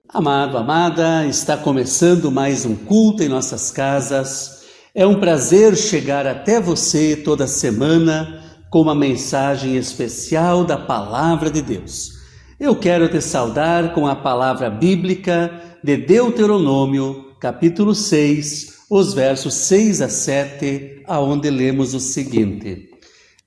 Amado, amada, está começando mais um culto em nossas casas. É um prazer chegar até você toda semana com uma mensagem especial da Palavra de Deus. Eu quero te saudar com a palavra bíblica de Deuteronômio, capítulo 6, os versos 6 a 7, aonde lemos o seguinte: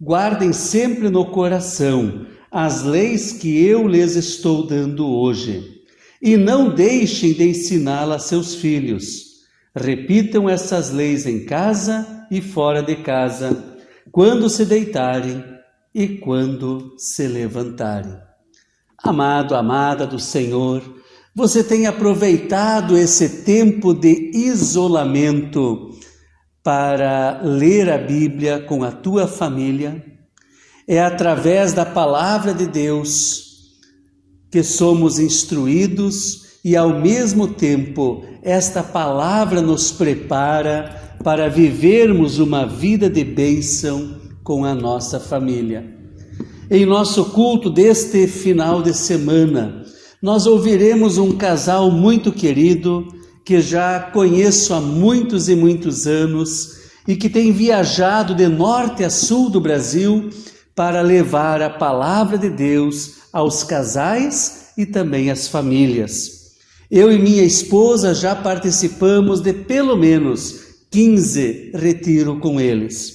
Guardem sempre no coração as leis que eu lhes estou dando hoje, e não deixem de ensiná-las a seus filhos. Repitam essas leis em casa e fora de casa, quando se deitarem e quando se levantarem. Amado, amada do Senhor, você tem aproveitado esse tempo de isolamento para ler a Bíblia com a tua família? É através da palavra de Deus que somos instruídos e, ao mesmo tempo, esta palavra nos prepara para vivermos uma vida de bênção com a nossa família. Em nosso culto deste final de semana, nós ouviremos um casal muito querido que já conheço há muitos e muitos anos e que tem viajado de norte a sul do Brasil para levar a palavra de Deus aos casais e também às famílias. Eu e minha esposa já participamos de pelo menos 15 retiros com eles.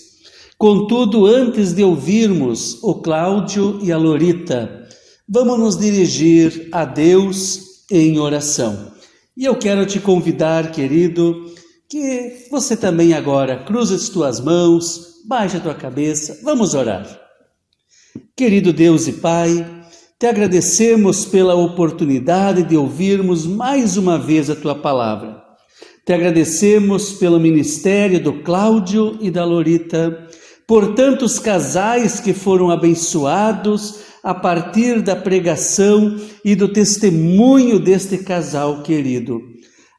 Contudo, antes de ouvirmos o Cláudio e a Lorita, vamos nos dirigir a Deus em oração. E eu quero te convidar, querido, que você também agora cruze as tuas mãos, baixe a tua cabeça, vamos orar. Querido Deus e Pai, te agradecemos pela oportunidade de ouvirmos mais uma vez a Tua Palavra. Te agradecemos pelo ministério do Cláudio e da Lorita, por tantos casais que foram abençoados a partir da pregação e do testemunho deste casal querido.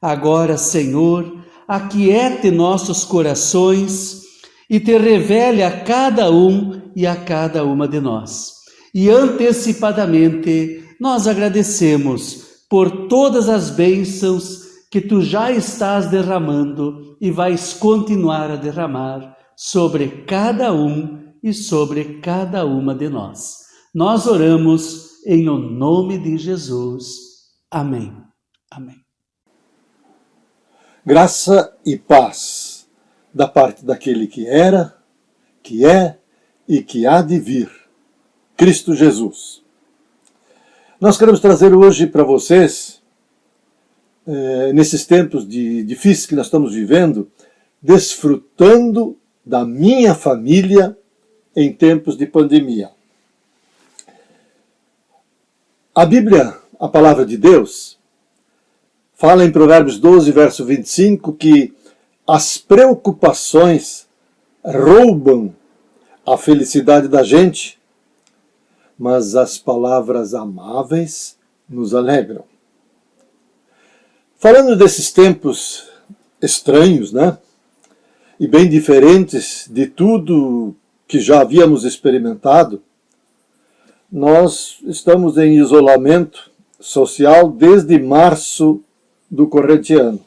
Agora, Senhor, aquiete nossos corações e te revele a cada um e a cada uma de nós. E antecipadamente nós agradecemos por todas as bênçãos que Tu já estás derramando e vais continuar a derramar sobre cada um e sobre cada uma de nós. Nós oramos em o nome de Jesus. Amém. Amém. Graça e paz da parte daquele que era, que é e que há de vir, Cristo Jesus. Nós queremos trazer hoje para vocês, nesses tempos difíceis que nós estamos vivendo, desfrutando da minha família em tempos de pandemia. A Bíblia, a palavra de Deus, fala em Provérbios 12, verso 25, que as preocupações roubam a felicidade da gente, mas as palavras amáveis nos alegram. Falando desses tempos estranhos, né? E bem diferentes de tudo que já havíamos experimentado, nós estamos em isolamento social desde março do corrente ano.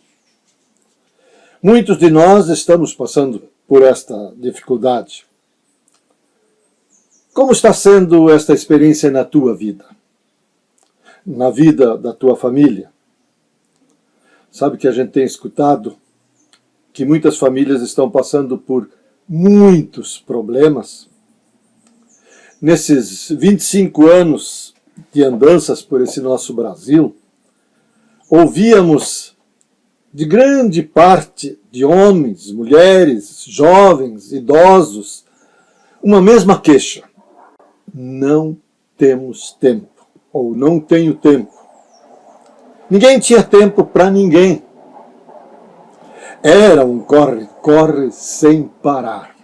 Muitos de nós estamos passando por esta dificuldade. Como está sendo esta experiência na tua vida? Na vida da tua família? Sabe que a gente tem escutado que muitas famílias estão passando por muitos problemas? Nesses 25 anos de andanças por esse nosso Brasil, ouvíamos de grande parte de homens, mulheres, jovens, idosos, uma mesma queixa: não temos tempo, ou não tenho tempo. Ninguém tinha tempo para ninguém. Era um corre-corre sem parar.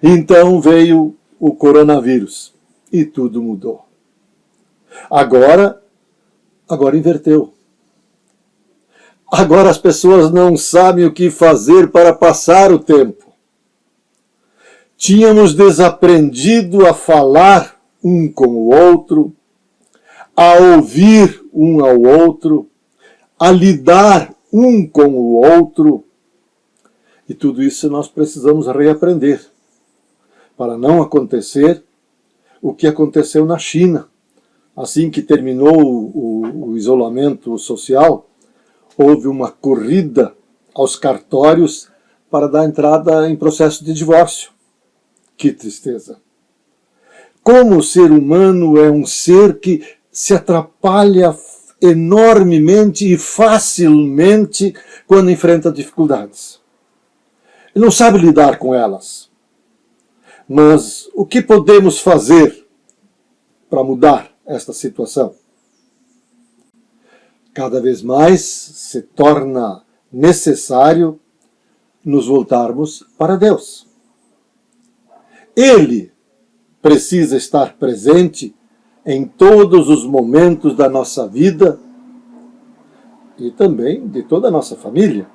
Então veio o coronavírus e tudo mudou. Agora inverteu. Agora as pessoas não sabem o que fazer para passar o tempo. Tínhamos desaprendido a falar um com o outro, a ouvir um ao outro, a lidar um com o outro. E tudo isso nós precisamos reaprender, para não acontecer o que aconteceu na China. Assim que terminou o isolamento social, houve uma corrida aos cartórios para dar entrada em processo de divórcio. Que tristeza! Como o ser humano é um ser que se atrapalha enormemente e facilmente quando enfrenta dificuldades. Ele não sabe lidar com elas. Mas o que podemos fazer para mudar esta situação? Cada vez mais se torna necessário nos voltarmos para Deus. Ele precisa estar presente em todos os momentos da nossa vida e também de toda a nossa família.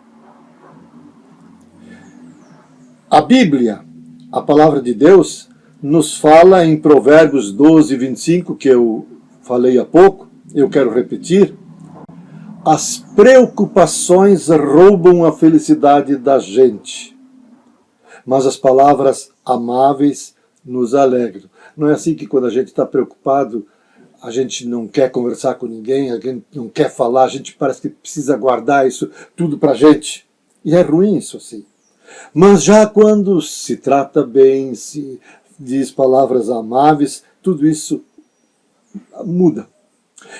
A Bíblia, a palavra de Deus, nos fala em Provérbios 12, 25, que eu falei há pouco, eu quero repetir: as preocupações roubam a felicidade da gente, mas as palavras amáveis nos alegram. Não é assim que quando a gente está preocupado, a gente não quer conversar com ninguém, a gente não quer falar, a gente parece que precisa guardar isso tudo para a gente. E é ruim isso assim. Mas já quando se trata bem, se diz palavras amáveis, tudo isso muda.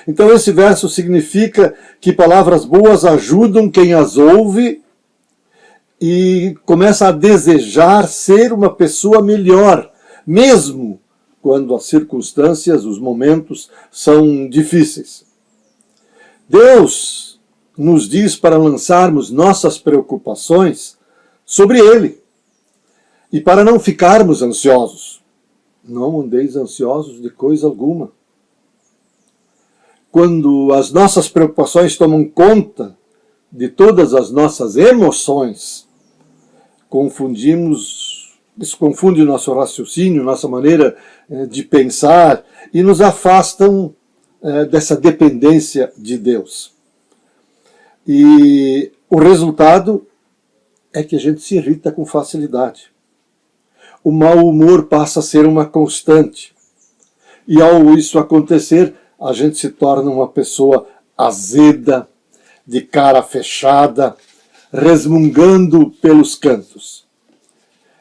Então esse verso significa que palavras boas ajudam quem as ouve e começa a desejar ser uma pessoa melhor, mesmo quando as circunstâncias, os momentos são difíceis. Deus nos diz para lançarmos nossas preocupações sobre Ele e para não ficarmos ansiosos. Não andeis ansiosos de coisa alguma. Quando as nossas preocupações tomam conta de todas as nossas emoções, isso confunde o nosso raciocínio, nossa maneira de pensar e nos afastam dessa dependência de Deus. E o resultado é que a gente se irrita com facilidade. O mau humor passa a ser uma constante. E ao isso acontecer, a gente se torna uma pessoa azeda, de cara fechada, resmungando pelos cantos.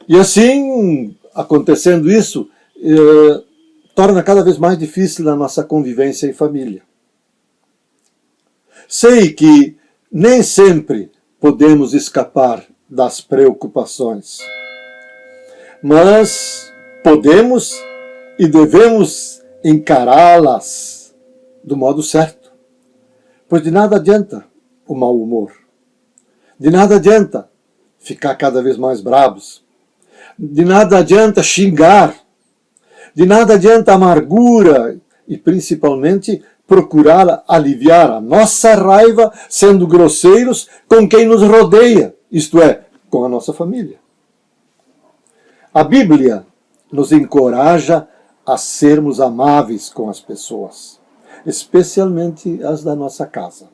E assim, acontecendo isso, torna cada vez mais difícil a nossa convivência em família. Sei que nem sempre podemos escapar das preocupações, mas podemos e devemos encará-las do modo certo, pois de nada adianta o mau humor, de nada adianta ficar cada vez mais bravos, de nada adianta xingar, de nada adianta amargura e principalmente procurar aliviar a nossa raiva sendo grosseiros com quem nos rodeia, isto é, com a nossa família. A Bíblia nos encoraja a sermos amáveis com as pessoas, especialmente as da nossa casa.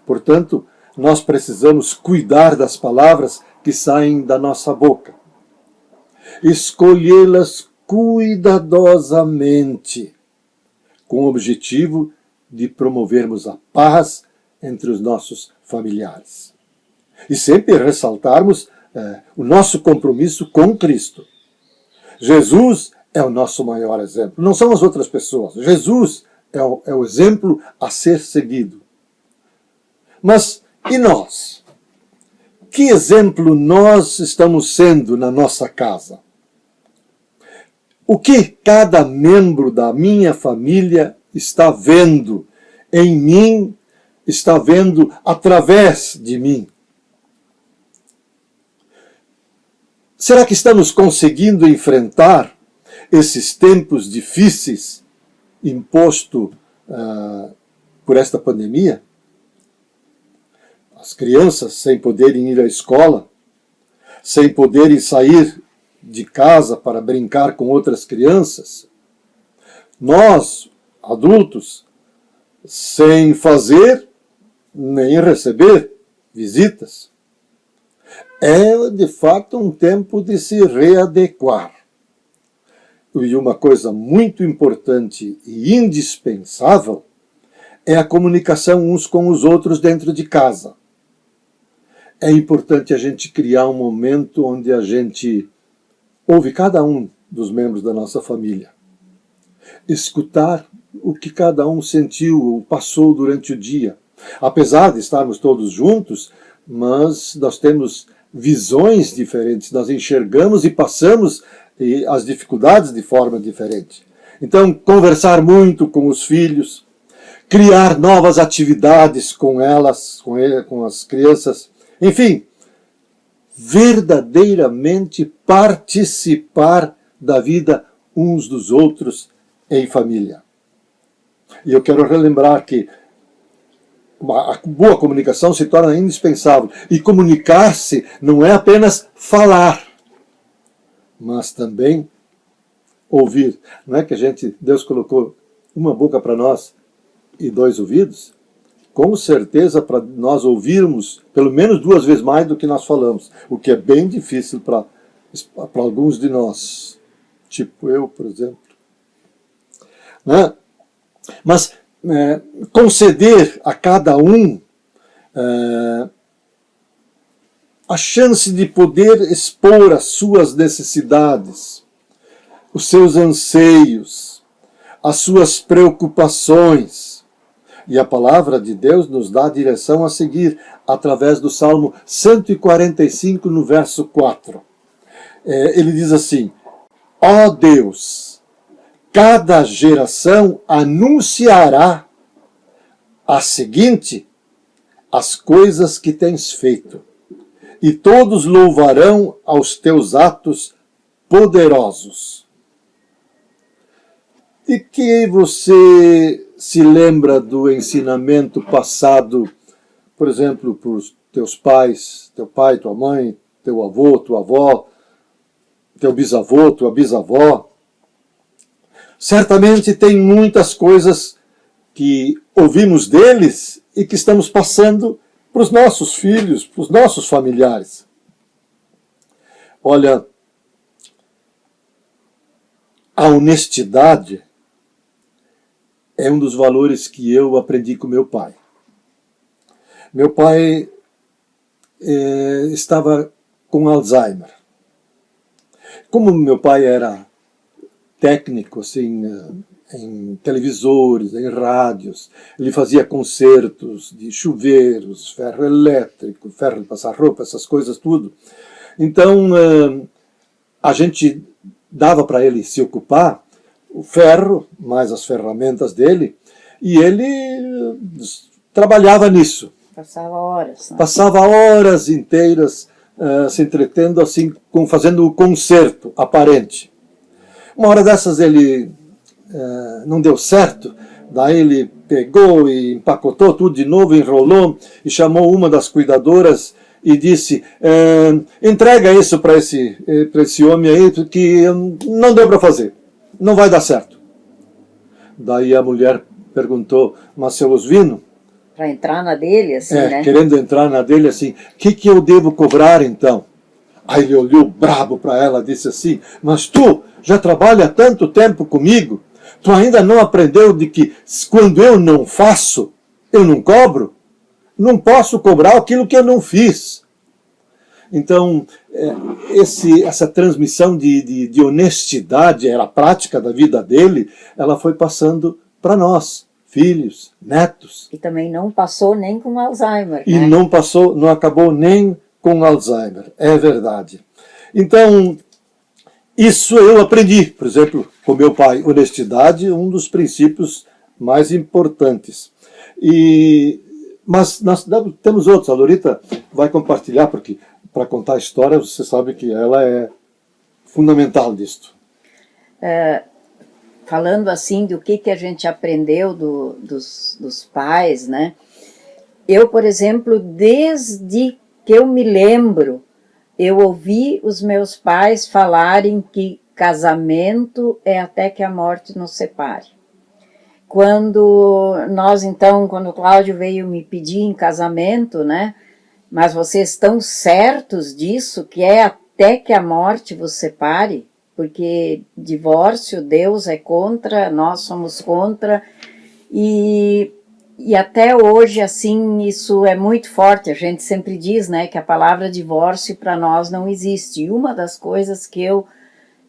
Portanto, nós precisamos cuidar das palavras que saem da nossa boca, escolhê-las cuidadosamente, com o objetivo de promovermos a paz entre os nossos familiares. E sempre ressaltarmos o nosso compromisso com Cristo. Jesus é o nosso maior exemplo, não são as outras pessoas. Jesus é o exemplo a ser seguido. Mas e nós? Que exemplo nós estamos sendo na nossa casa? O que cada membro da minha família está vendo em mim, está vendo através de mim? Será que estamos conseguindo enfrentar esses tempos difíceis impostos por esta pandemia? As crianças sem poderem ir à escola, sem poderem sair de casa para brincar com outras crianças, nós, adultos, sem fazer nem receber visitas. É, de fato, um tempo de se readequar. E uma coisa muito importante e indispensável é a comunicação uns com os outros dentro de casa. É importante a gente criar um momento onde a gente ouve cada um dos membros da nossa família. Escutar o que cada um sentiu ou passou durante o dia. Apesar de estarmos todos juntos, mas nós temos visões diferentes, nós enxergamos e passamos as dificuldades de forma diferente. Então, conversar muito com os filhos, criar novas atividades com elas, com as crianças, enfim, verdadeiramente participar da vida uns dos outros em família. E eu quero relembrar que a boa comunicação se torna indispensável. E comunicar-se não é apenas falar, mas também ouvir. Não é que Deus colocou uma boca para nós e 2 ouvidos? Com certeza para nós ouvirmos pelo menos 2 vezes mais do que nós falamos, o que é bem difícil para alguns de nós, tipo eu, por exemplo. Né? Mas conceder a cada um a chance de poder expor as suas necessidades, os seus anseios, as suas preocupações. E a palavra de Deus nos dá a direção a seguir através do Salmo 145, no verso 4. Ele diz assim: ó Deus, cada geração anunciará a seguinte as coisas que tens feito, e todos louvarão aos teus atos poderosos. De que você se lembra do ensinamento passado, por exemplo, por teus pais, teu pai, tua mãe, teu avô, tua avó, teu bisavô, tua bisavó? Certamente tem muitas coisas que ouvimos deles e que estamos passando para os nossos filhos, para os nossos familiares. Olha, a honestidade é um dos valores que eu aprendi com meu pai. Meu pai estava com Alzheimer. Como meu pai era técnico assim, em televisores, em rádios, ele fazia concertos de chuveiros, ferro elétrico, ferro de passar roupa, essas coisas tudo. Então, a gente dava para ele se ocupar o ferro, mais as ferramentas dele, e ele trabalhava nisso. Passava horas. Né? Passava horas inteiras se entretendo assim, fazendo o concerto aparente. Uma hora dessas ele não deu certo, daí ele pegou e empacotou tudo de novo, enrolou e chamou uma das cuidadoras e disse: entrega isso para esse homem aí, porque não deu para fazer, não vai dar certo. Daí a mulher perguntou: mas seu Osvino? Para entrar na dele, assim, né? Querendo entrar na dele, assim, o que eu devo cobrar então? Aí ele olhou brabo para ela e disse assim: mas tu já trabalha há tanto tempo comigo, tu ainda não aprendeu de que quando eu não faço, eu não cobro? Não posso cobrar aquilo que eu não fiz. Então, essa transmissão de honestidade, era a prática da vida dele, ela foi passando para nós, filhos, netos. E também não passou nem com Alzheimer. E né? não acabou nem com Alzheimer, é verdade. Então, isso eu aprendi, por exemplo, com meu pai. Honestidade, um dos princípios mais importantes. Mas nós temos outros. A Lorita vai compartilhar, porque para contar a história, você sabe que ela é fundamental disto. Falando assim do que a gente aprendeu dos pais, né? Eu, por exemplo, desde que eu me lembro, eu ouvi os meus pais falarem que casamento é até que a morte nos separe. Quando o Cláudio veio me pedir em casamento, né? Mas vocês estão certos disso, que é até que a morte vos separe? Porque divórcio, Deus é contra, nós somos contra, e até hoje, assim, isso é muito forte. A gente sempre diz, né, que a palavra divórcio para nós não existe. E uma das coisas que eu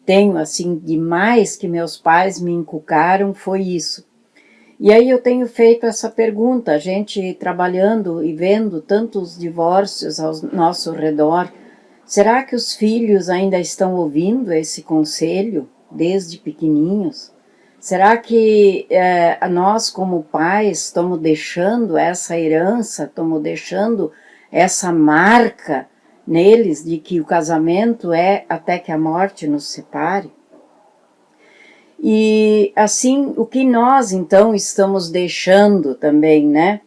tenho, assim, demais que meus pais me inculcaram foi isso. E aí eu tenho feito essa pergunta, a gente trabalhando e vendo tantos divórcios ao nosso redor, será que os filhos ainda estão ouvindo esse conselho desde pequeninhos? Será que nós como pais estamos deixando essa herança, estamos deixando essa marca neles de que o casamento é até que a morte nos separe? E assim, o que nós então estamos deixando também, né?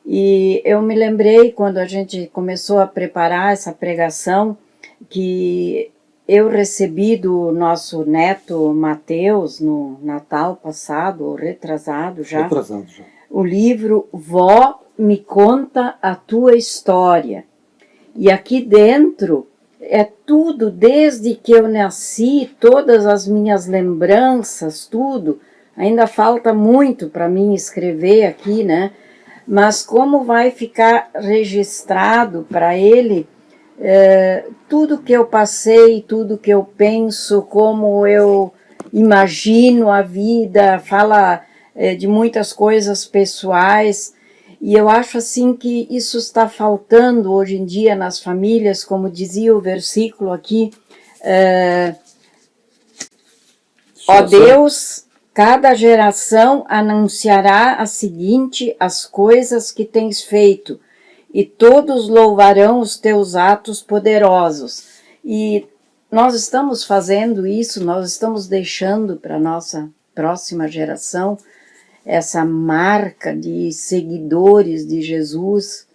E eu me lembrei quando a gente começou a preparar essa pregação que eu recebi do nosso neto Mateus no Natal passado, ou retrasado já, o livro Vó, me conta a tua história. E aqui dentro é tudo, desde que eu nasci, todas as minhas lembranças, tudo. Ainda falta muito para mim escrever aqui, né? Mas como vai ficar registrado para ele tudo que eu passei, tudo que eu penso, como eu imagino a vida, fala de muitas coisas pessoais. E eu acho assim que isso está faltando hoje em dia nas famílias, como dizia o versículo aqui, ó Deus, cada geração anunciará a seguinte as coisas que tens feito, e todos louvarão os teus atos poderosos. E nós estamos fazendo isso, nós estamos deixando para a nossa próxima geração essa marca de seguidores de Jesus,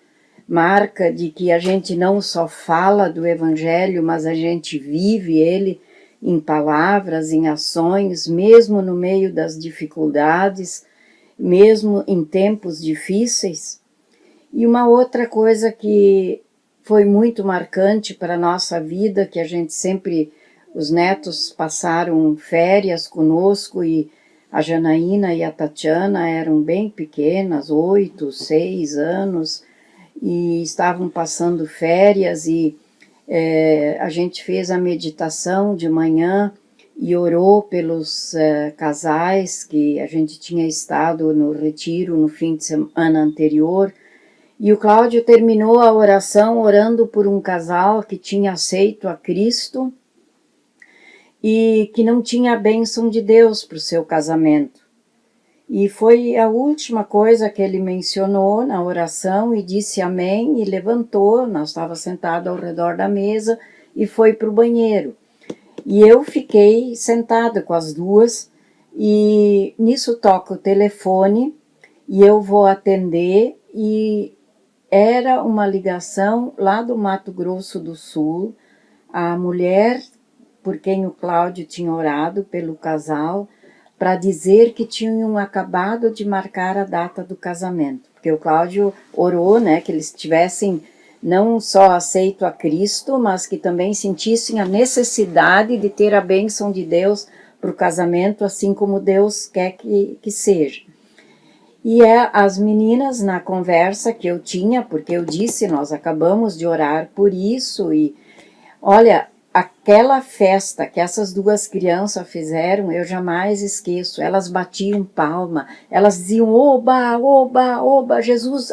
marca de que a gente não só fala do Evangelho, mas a gente vive ele em palavras, em ações, mesmo no meio das dificuldades, mesmo em tempos difíceis. E uma outra coisa que foi muito marcante para a nossa vida, que a gente sempre, os netos passaram férias conosco e a Janaína e a Tatiana eram bem pequenas, 8, 6 anos, e estavam passando férias e a gente fez a meditação de manhã e orou pelos casais que a gente tinha estado no retiro no fim de semana anterior. E o Cláudio terminou a oração orando por um casal que tinha aceito a Cristo e que não tinha a bênção de Deus para o seu casamento. E foi a última coisa que ele mencionou na oração e disse amém e levantou, nós estávamos sentados ao redor da mesa e foi para o banheiro. E eu fiquei sentada com as duas e nisso toca o telefone e eu vou atender e era uma ligação lá do Mato Grosso do Sul, a mulher por quem o Cláudio tinha orado pelo casal, para dizer que tinham acabado de marcar a data do casamento. Porque o Cláudio orou, né, que eles tivessem não só aceito a Cristo, mas que também sentissem a necessidade de ter a bênção de Deus para o casamento, assim como Deus quer que seja. E as meninas, na conversa que eu tinha, porque eu disse, nós acabamos de orar por isso, e olha, aquela festa que essas duas crianças fizeram, eu jamais esqueço. Elas batiam palma, elas diziam, oba, oba, oba, Jesus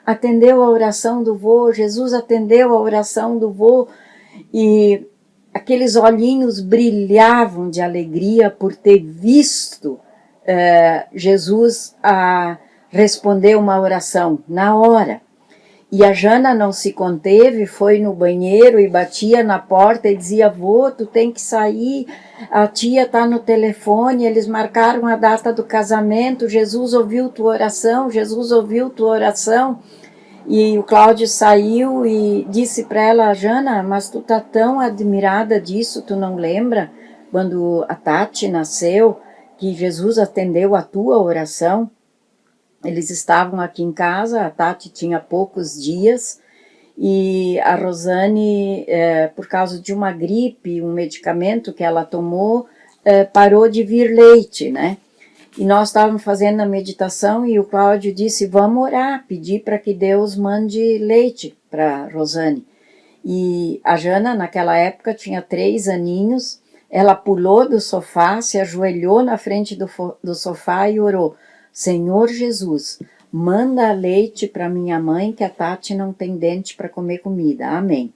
atendeu a oração do vô, Jesus atendeu a oração do vô, e aqueles olhinhos brilhavam de alegria por ter visto Jesus responder uma oração na hora. E a Jana não se conteve, foi no banheiro e batia na porta e dizia, vô, tu tem que sair, a tia está no telefone, eles marcaram a data do casamento, Jesus ouviu tua oração, Jesus ouviu tua oração. E o Cláudio saiu e disse para ela, Jana, mas tu tá tão admirada disso, tu não lembra? quando a Tati nasceu, que Jesus atendeu a tua oração. Eles estavam aqui em casa, a Tati tinha poucos dias, e a Rosane, por causa de uma gripe, um medicamento que ela tomou, parou de vir leite, né? E nós estávamos fazendo a meditação e o Cláudio disse, vamos orar, pedir para que Deus mande leite para Rosane. E a Jana, naquela época, tinha 3 aninhos, ela pulou do sofá, se ajoelhou na frente do sofá e orou, Senhor Jesus, manda leite para minha mãe, que a Tati não tem dente para comer comida. Amém.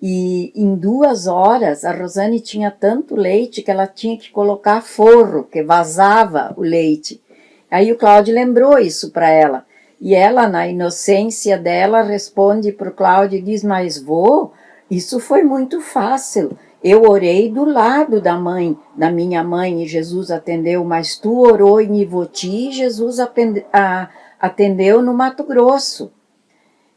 E em 2 horas, a Rosane tinha tanto leite que ela tinha que colocar forro, que vazava o leite. Aí o Cláudio lembrou isso para ela. E ela, na inocência dela, responde para o Cláudio e diz, mas vô, isso foi muito fácil. Eu orei do lado da minha mãe, e Jesus atendeu, mas tu orou em Ivoti e Jesus atendeu no Mato Grosso.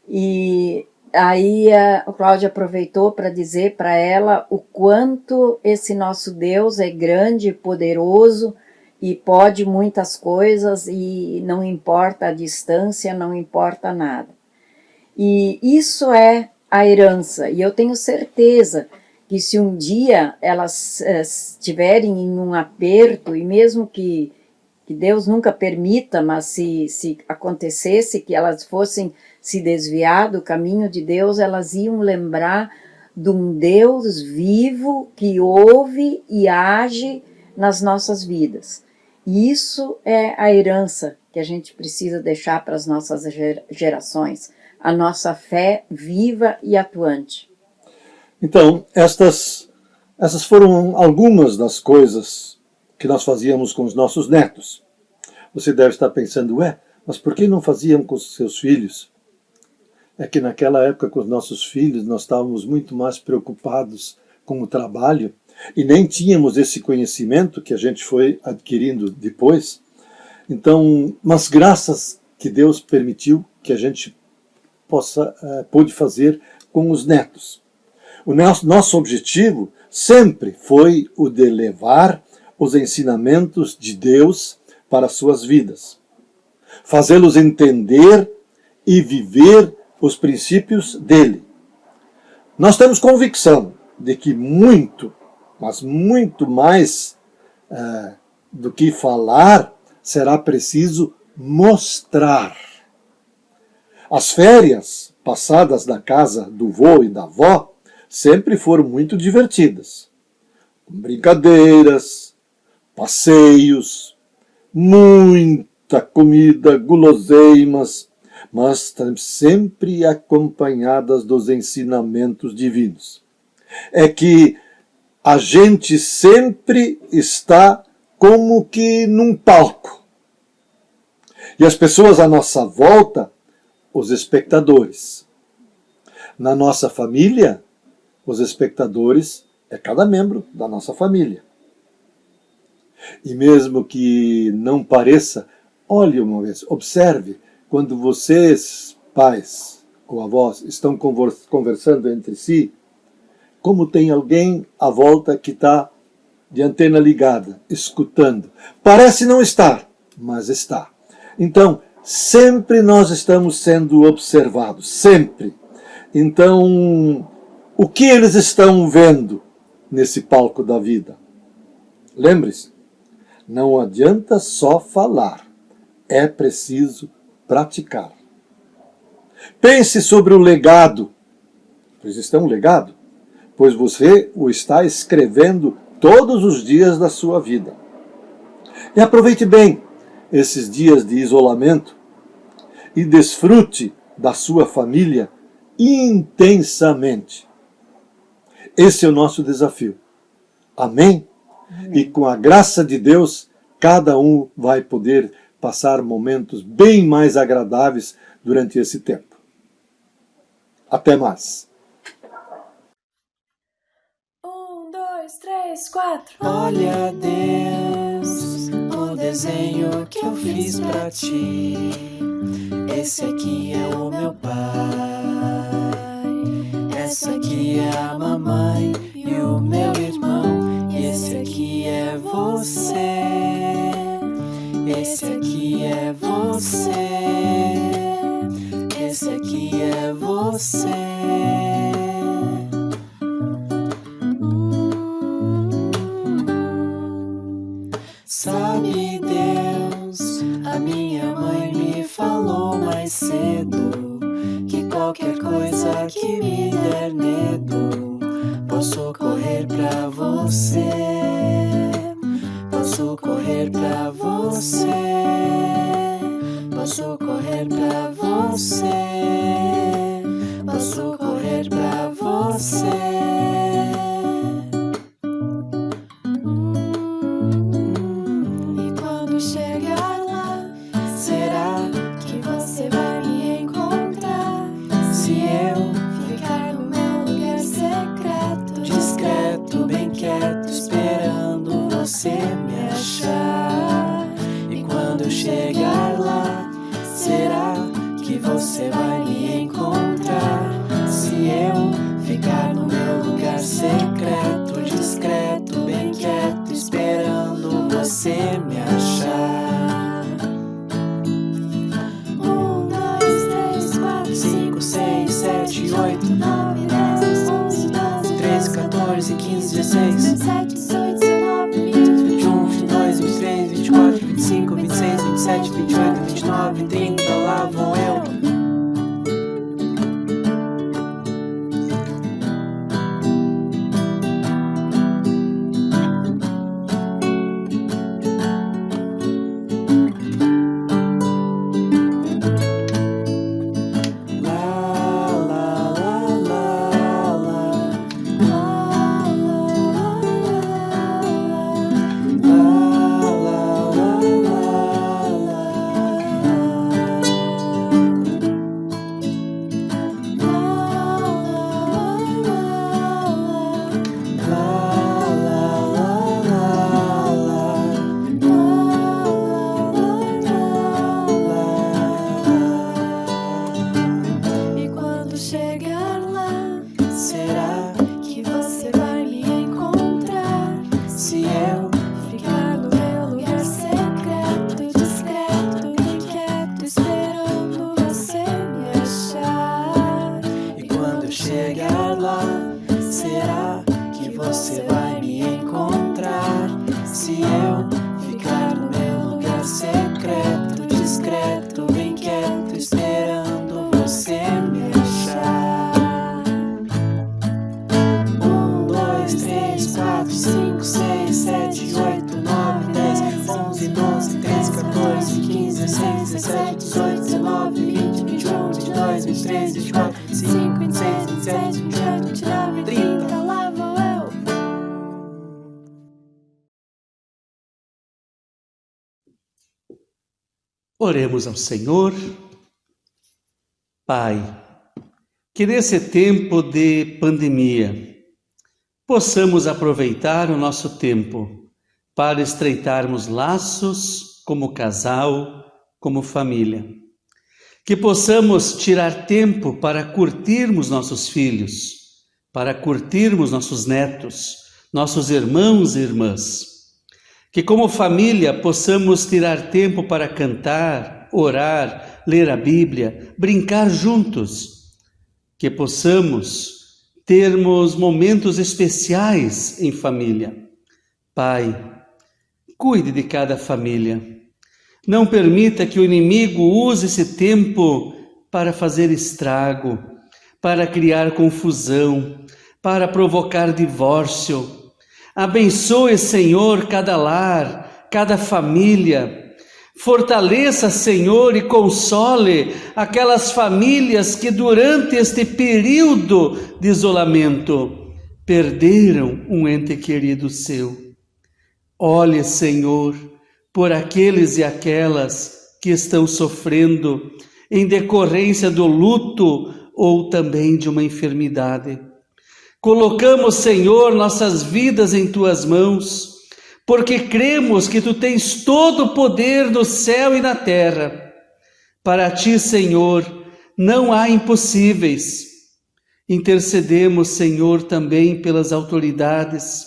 E aí o Cláudio aproveitou para dizer para ela o quanto esse nosso Deus é grande e poderoso e pode muitas coisas e não importa a distância, não importa nada. E isso é a herança, e eu tenho certeza que se um dia elas estiverem em um aperto, e mesmo que Deus nunca permita, mas se acontecesse que elas fossem se desviar do caminho de Deus, elas iam lembrar de um Deus vivo que ouve e age nas nossas vidas. E isso é a herança que a gente precisa deixar para as nossas gerações, a nossa fé viva e atuante. Então, essas foram algumas das coisas que nós fazíamos com os nossos netos. Você deve estar pensando, mas por que não faziam com os seus filhos? É que naquela época com os nossos filhos nós estávamos muito mais preocupados com o trabalho e nem tínhamos esse conhecimento que a gente foi adquirindo depois. Então, mas graças que Deus permitiu que a gente pôde fazer com os netos. O nosso objetivo sempre foi o de levar os ensinamentos de Deus para as suas vidas, fazê-los entender e viver os princípios dele. Nós temos convicção de que muito, mas muito mais do que falar, será preciso mostrar. As férias passadas na casa do vô e da avó sempre foram muito divertidas. Brincadeiras, passeios, muita comida, guloseimas, mas sempre acompanhadas dos ensinamentos divinos. É que a gente sempre está como que num palco. E as pessoas à nossa volta, os espectadores. Na nossa família, os espectadores é cada membro da nossa família. E mesmo que não pareça, olhe uma vez, observe, quando vocês, pais ou avós, estão conversando entre si, como tem alguém à volta que está de antena ligada, escutando. Parece não estar, mas está. Então, sempre nós estamos sendo observados, sempre. Então, o que eles estão vendo nesse palco da vida? Lembre-se, não adianta só falar, é preciso praticar. Pense sobre o legado, pois isto é um legado, pois você o está escrevendo todos os dias da sua vida. E aproveite bem esses dias de isolamento e desfrute da sua família intensamente. Esse é o nosso desafio. Amém? Amém. E com a graça de Deus, cada um vai poder passar momentos bem mais agradáveis durante esse tempo. Até mais. 1, 2, 3, 4. Olha, Deus, o desenho que eu fiz pra ti. Esse aqui é o meu pai. Essa aqui é a mamãe e o meu irmão. E esse você. Esse aqui é você. Esse aqui é você. Sabe, Deus, a minha mãe me falou mais cedo que qualquer coisa que me der medo, posso correr pra você. Posso correr pra você. Posso correr pra você. Posso correr pra você. E quando chegar lá, será que você vai me encontrar? Se eu ficar no meu lugar secreto, discreto, bem quieto, esperando você me achar. E quando eu chegar lá, será que você vai me encontrar? Se eu ficar no meu lugar secreto, discreto, bem quieto, esperando você me achar. 1, 2, 3, 4, 5, 6, 7, 8, 9, 10, 11, 12, 13, 14, 15, 16, 17, 18, 19, 20, 21, 22, 23, 24, 25, 26, 27, 28, 29, 30, lá vou eu. Oremos ao Senhor. Pai, que nesse tempo de pandemia possamos aproveitar o nosso tempo para estreitarmos laços como casal, como família. Que possamos tirar tempo para curtirmos nossos filhos, para curtirmos nossos netos, nossos irmãos e irmãs. Que como família possamos tirar tempo para cantar, orar, ler a Bíblia, brincar juntos. Que possamos termos momentos especiais em família. Pai, cuide de cada família. Não permita que o inimigo use esse tempo para fazer estrago, para criar confusão, para provocar divórcio. Abençoe, Senhor, cada lar, cada família. Fortaleça, Senhor, e console aquelas famílias que durante este período de isolamento perderam um ente querido seu. Olhe, Senhor, por aqueles e aquelas que estão sofrendo em decorrência do luto ou também de uma enfermidade. Colocamos, Senhor, nossas vidas em Tuas mãos, porque cremos que Tu tens todo o poder no céu e na terra. Para Ti, Senhor, não há impossíveis. Intercedemos, Senhor, também pelas autoridades.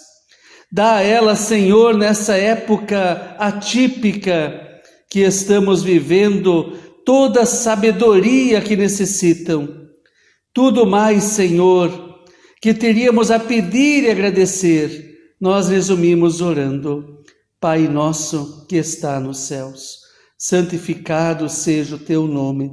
Dá a elas, Senhor, nessa época atípica que estamos vivendo, toda a sabedoria que necessitam. Tudo mais, Senhor, que teríamos a pedir e agradecer, nós resumimos orando. Pai nosso que está nos céus, santificado seja o teu nome.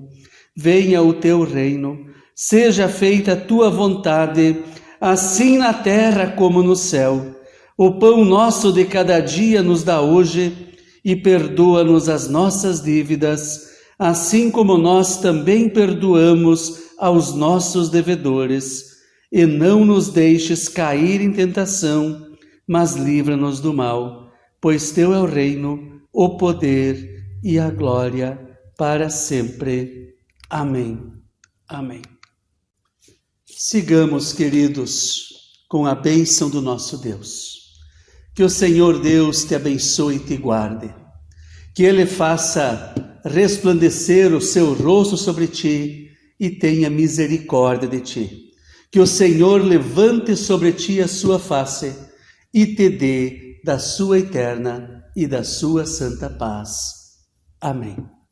Venha o teu reino, seja feita a tua vontade, assim na terra como no céu. O pão nosso de cada dia nos dá hoje e perdoa-nos as nossas dívidas, assim como nós também perdoamos aos nossos devedores. E não nos deixes cair em tentação, mas livra-nos do mal, pois teu é o reino, o poder e a glória para sempre. Amém. Amém. Sigamos, queridos, com a bênção do nosso Deus. Que o Senhor Deus te abençoe e te guarde. Que Ele faça resplandecer o seu rosto sobre ti e tenha misericórdia de ti. Que o Senhor levante sobre ti a sua face e te dê da sua eterna e da sua santa paz. Amém.